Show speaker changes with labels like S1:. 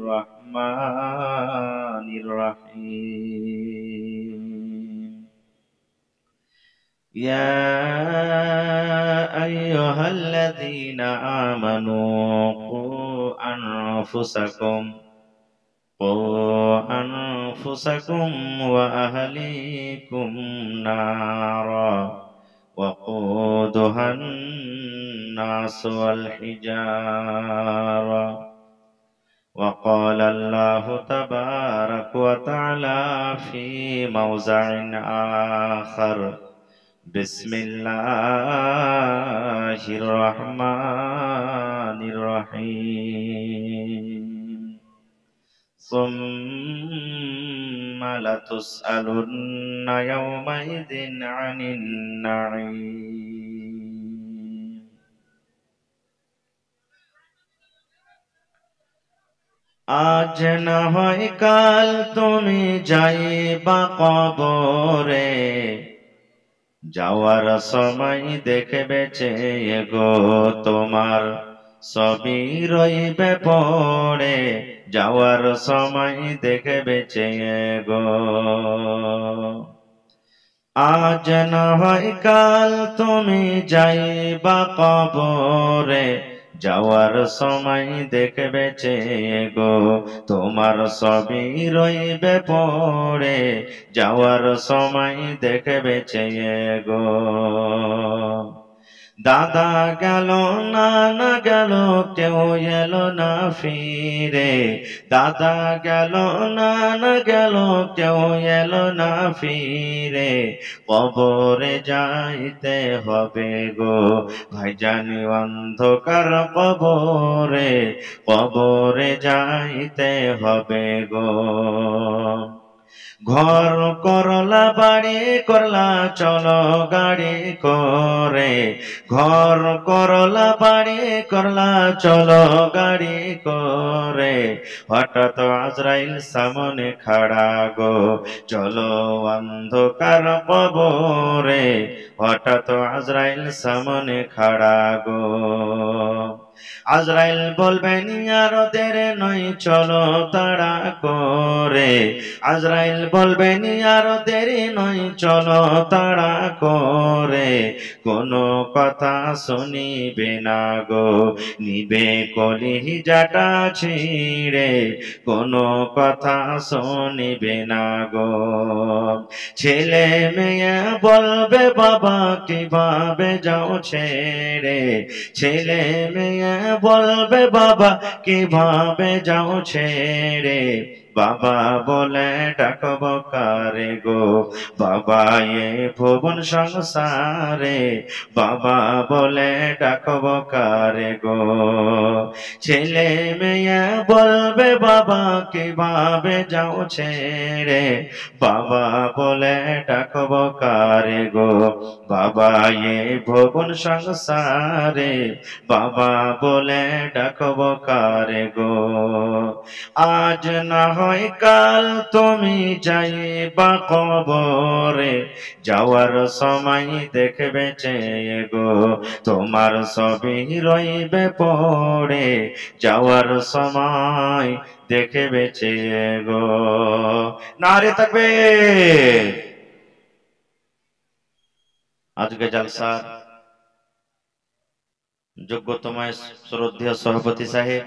S1: Rahmanir Rahim. Ya ayyuhalladzina amanu qu anfusakum wa ahlikum nara وقودها الناس والحجارة وقال الله تبارك وتعالى في موضع آخر بسم الله الرحمن الرحيم ثم لتسألن يومئذ عن النعيم আজ না হয় কাল তুমি যাইবা কবরে যাওয়ার সময় দেখবে চেয়ে গো তোমার সবই রইবে পড়ে যাওয়ার সময় দেখবে চেয়ে গো আজ না হয় কাল তুমি যাইবা কবরে যাওয়ার সময় দেখবে চেয়ে গো তোমার সবই রইবে পড়ে যাওয়ার সময় দেখবে চেয়ে গো দাদা গেল নানা গেল কেউ এলো না ফিরে দাদা গেল নানা গেল কেউ এলো না ফিরে কবরে যাইতে হবে গো ভাইজানি অন্ধকার কবরে যাইতে হবে গো ঘর করলা বাড়ি করলা চলো গাড়ি করে ঘর করলা বাড়ি করলা চলো গাড়ি করে হঠাৎ আজরাইল সামনে খাড়া গো চলো অন্ধকার কবরে হঠাৎ আজরাইল সামনে খাড়া গো আজরাইল বলবেন আর দেরি নয় চলো তাড়া করে আজরাইল বলবেন আর দেরি নয় চলো তাড়া করে কোনো কথা শুনিবে না গো নিবে কলিজাটা ছিঁড়ে কোনো কথা শুনিবে না গো ছেলে মেয়ে বলবে বাবা কিভাবে যাও ছেড়ে ছেলে মেয়ে বলবে বাবা কিভাবে যাও ছেড়ে বাবা বলে ডাকব কারে গো বাবা এ ভুবন সংসারে বাবা বলে ডাকব কারে গো ছেলে মেয়ে বলবে বাবা কিভাবে যাও ছেড়ে বাবা বলে ডাকব কারে গো বাবা এ ভুবন সংসারে বাবা বলে ডাকব কারে গো আজ না হয় কাল তুমি যাইবা কবরে যাওয়ার সময় দেখবে চেয়ে গো তোমার সবই রইবে পড়ে যাওয়ার সময় দেখবে চেয়ে গো নারে তাকবীর আজকে জলসার যোগ্যতম শ্রদ্ধেয় সভাপতি সাহেব